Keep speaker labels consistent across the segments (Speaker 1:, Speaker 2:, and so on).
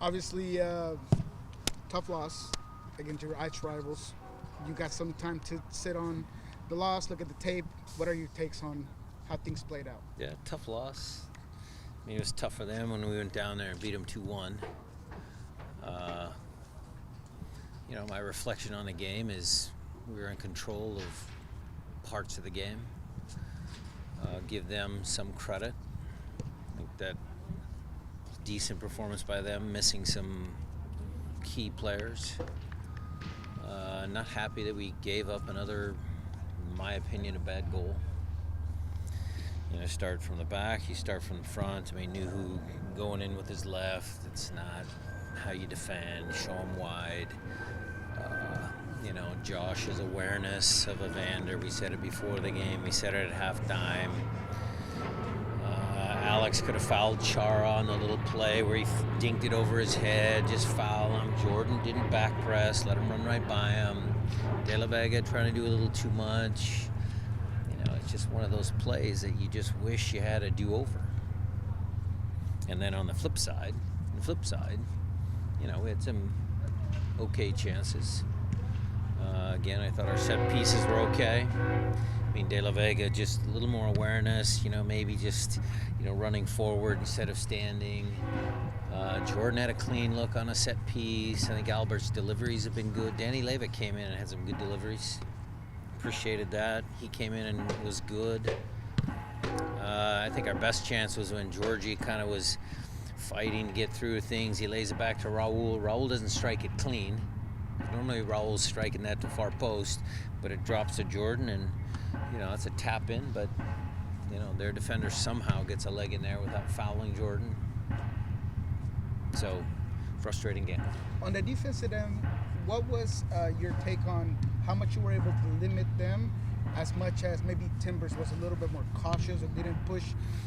Speaker 1: Obviously, tough loss against your arch rivals. You got some time to sit on the loss, look at the tape. What are your takes on how things played out?
Speaker 2: Yeah, tough loss. I mean, it was tough for them when we went down there and beat them 2-1. My reflection on the game is we were in control of parts of the game. Give them some credit. I think that decent performance by them, missing some key players. Not happy that we gave up another, in my opinion, a bad goal. Start from the back, you start from the front. I mean, Nuhu going in with his left, it's not how you defend, show him wide. Josh's awareness of Evander, we said it before the game, we said it at halftime. Alex could have fouled Chara on the little play where he dinked it over his head, just foul him. Jordan didn't back press, let him run right by him. De La Vega trying to do a little too much. It's just one of those plays that you just wish you had a do-over. And then on the flip side, we had some okay chances. Again, I thought our set pieces were okay. I mean, De La Vega, just a little more awareness, maybe just, running forward instead of standing. Jordan had a clean look on a set piece. I think Albert's deliveries have been good. Danny Leva came in and had some good deliveries. Appreciated that. He came in and was good. I think our best chance was when Georgie kind of was fighting to get through things. He lays it back to Raul. Raul doesn't strike it clean. Normally Raul's striking that to far post, but it drops to Jordan, and it's a tap in, but their defender somehow gets a leg in there without fouling Jordan. So, frustrating game.
Speaker 1: On the defensive end, what was your take on how much you were able to limit them, as much as maybe Timbers was a little bit more cautious or didn't push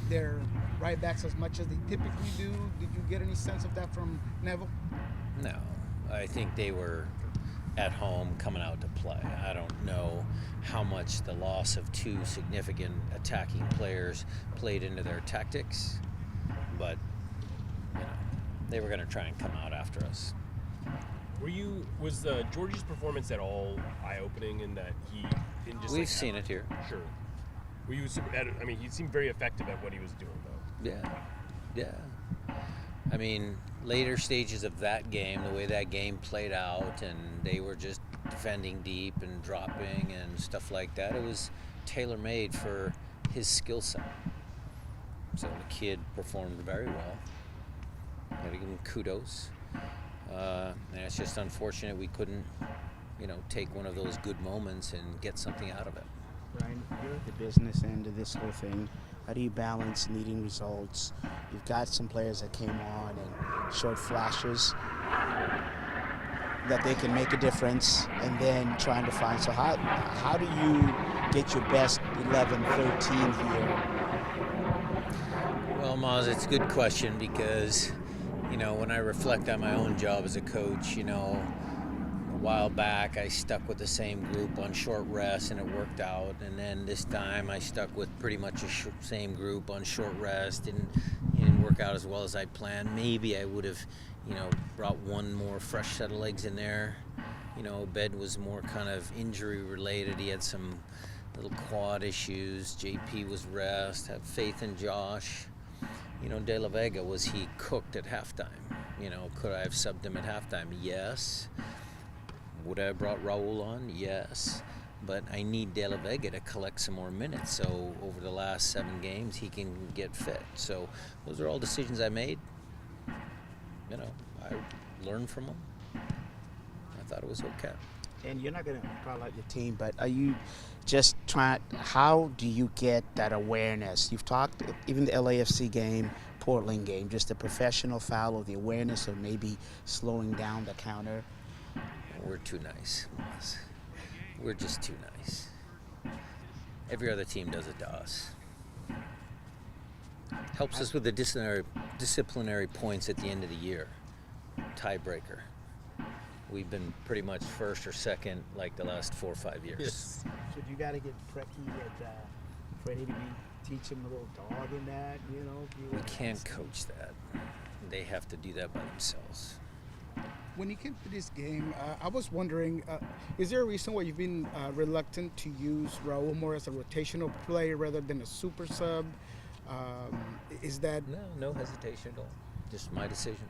Speaker 1: their right backs as much as they typically do? Did you get any sense of that from Neville?
Speaker 2: No. I think they were at home coming out to play. I don't know how much the loss of two significant attacking players played into their tactics, but they were going to try and come out after us.
Speaker 3: Was Georgie's performance at all eye-opening in that he didn't just...
Speaker 2: We've seen it here.
Speaker 3: Sure. He seemed very effective at what he was doing, though.
Speaker 2: Yeah. I mean, later stages of that game, the way that game played out, and they were just defending deep and dropping and stuff like that, it was tailor-made for his skill set. So the kid performed very well. Gotta give him kudos. And it's just unfortunate we couldn't, take one of those good moments and get something out of it.
Speaker 4: Ryan, you're at the business end of this whole thing. How do you balance needing results? You've got some players that came on and showed flashes that they can make a difference, and then trying to find. So how do you get your best 11, 13 here?
Speaker 2: Well, Maz, it's a good question because, when I reflect on my own job as a coach, a while back I stuck with the same group on short rest and it worked out, and then this time I stuck with pretty much the same group on short rest and it didn't work out as well as I planned. Maybe I would have brought one more fresh set of legs in there. Bed was more kind of injury related. He had some little quad issues. JP was rest. Have faith in Josh. De La Vega, was he cooked at halftime? Could I have subbed him at halftime? Yes. Would I have brought Raul on? Yes. But I need De La Vega to collect some more minutes, so over the last 7 games he can get fit. So those are all decisions I made. I learned from them. I thought it was okay.
Speaker 4: And you're not going to call out your team, but are you just trying, how do you get that awareness? You've talked, even the LAFC game, Portland game, just the professional foul or the awareness of maybe slowing down the counter.
Speaker 2: We're too nice. We're just too nice. Every other team does it to us. Helps us with the disciplinary points at the end of the year. Tiebreaker. We've been pretty much first or second like the last 4 or 5 years.
Speaker 4: Yes. So you got to get Preki at Freddie to teach him a little dog in that,
Speaker 2: We can't coach that. they have to do that by themselves.
Speaker 1: When you came to this game, I was wondering, is there a reason why you've been reluctant to use Raul more as a rotational player rather than a super sub? Is that
Speaker 2: No hesitation at all. Just my decision.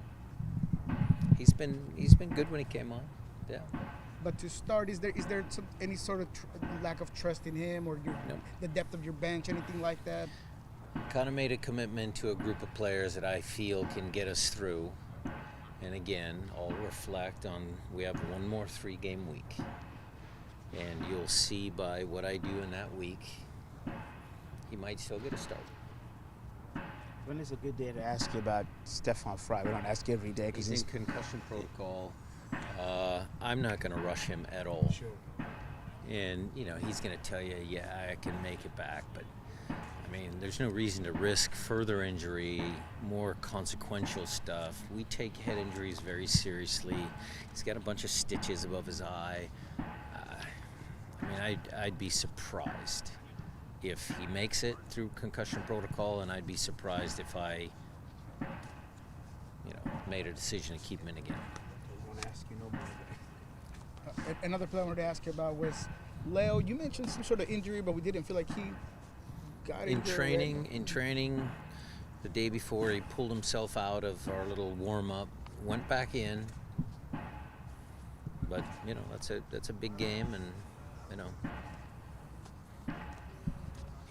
Speaker 2: He's been good when he came on. Yeah.
Speaker 1: But to start, is there any sort of lack of trust in him or
Speaker 2: No.
Speaker 1: the depth of your bench, anything like that?
Speaker 2: Kind of made a commitment to a group of players that I feel can get us through. And again, I'll reflect on we have one more 3-game week. And you'll see by what I do in that week, he might still get a start.
Speaker 4: When is a good day to ask you about Stefan Fry? We don't ask you every day because
Speaker 2: He's in concussion protocol. I'm not going to rush him at all.
Speaker 1: Sure.
Speaker 2: And, he's going to tell you, yeah, I can make it back. But, I mean, there's no reason to risk further injury, more consequential stuff. We take head injuries very seriously. He's got a bunch of stitches above his eye. I'd be surprised if he makes it through concussion protocol, and I'd be surprised if I, made a decision to keep him in again.
Speaker 4: I won't ask you no more.
Speaker 1: Another player I wanted to ask you about was Leo. You mentioned some sort of injury, but we didn't feel like he got
Speaker 2: In
Speaker 1: injured.
Speaker 2: training, the day before, he pulled himself out of our little warm-up, went back in. But that's a big game, and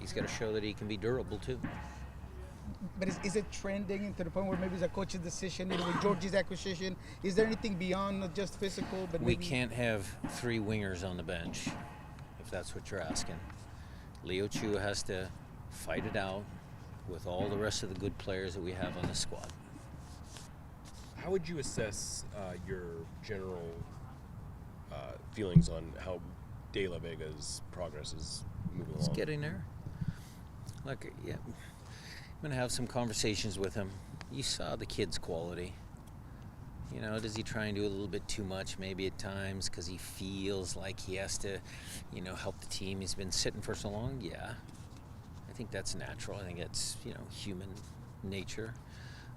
Speaker 2: he's got to show that he can be durable too.
Speaker 1: But is it trending into the point where maybe it's a coach's decision, with Georgie's acquisition? Is there anything beyond just physical? But
Speaker 2: We
Speaker 1: maybe
Speaker 2: can't have 3 wingers on the bench, if that's what you're asking. Leo Chu has to fight it out with all the rest of the good players that we have on the squad.
Speaker 3: How would you assess your general feelings on how De La Vega's progress is moving
Speaker 2: He's
Speaker 3: along?
Speaker 2: getting there. Look, yeah, I'm going to have some conversations with him. You saw the kid's quality. Does he try and do a little bit too much maybe at times because he feels like he has to, help the team? He's been sitting for so long. Yeah, I think that's natural. I think that's, human nature.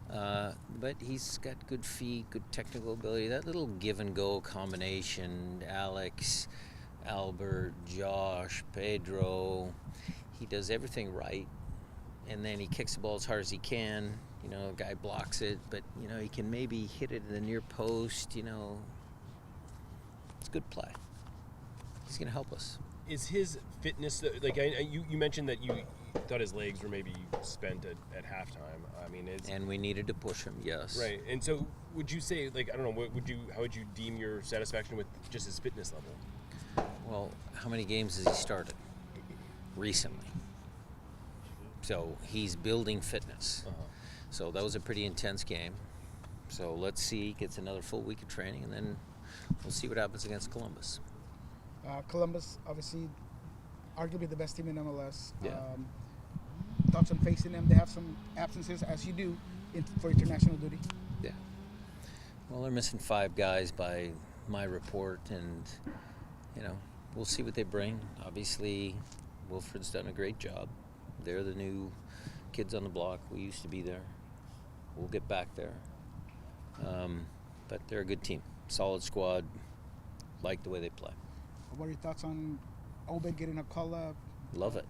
Speaker 2: But he's got good feet, good technical ability. That little give and go combination, Alex, Albert, Josh, Pedro, he does everything right. And then he kicks the ball as hard as he can. A guy blocks it, but, he can maybe hit it in the near post, It's good play. He's going to help us.
Speaker 3: Is his fitness, you mentioned that you thought his legs were maybe spent at halftime.
Speaker 2: And we needed to push him, yes.
Speaker 3: Right. And so would you say, I don't know, how would you deem your satisfaction with just his fitness level?
Speaker 2: Well, how many games has he started recently? So he's building fitness.
Speaker 3: Uh-huh.
Speaker 2: So that was a pretty intense game. So let's see, he gets another full week of training, and then we'll see what happens against Columbus.
Speaker 1: Columbus, obviously, arguably the best team in MLS.
Speaker 2: Yeah.
Speaker 1: Thoughts on facing them? They have some absences, as you do, for international duty.
Speaker 2: Yeah. Well, they're missing 5 guys by my report, and, we'll see what they bring. Obviously, Wilfred's done a great job. They're the new kids on the block. We used to be there. We'll get back there. But they're a good team. Solid squad. Like the way they play.
Speaker 1: What are your thoughts on Obed getting a call-up?
Speaker 2: Love it.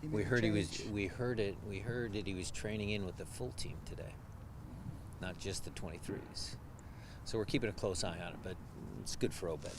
Speaker 1: He
Speaker 2: We
Speaker 1: made a
Speaker 2: heard
Speaker 1: change.
Speaker 2: we heard that he was training in with the full team today, not just the 23s. So we're keeping a close eye on it, but it's good for Obed.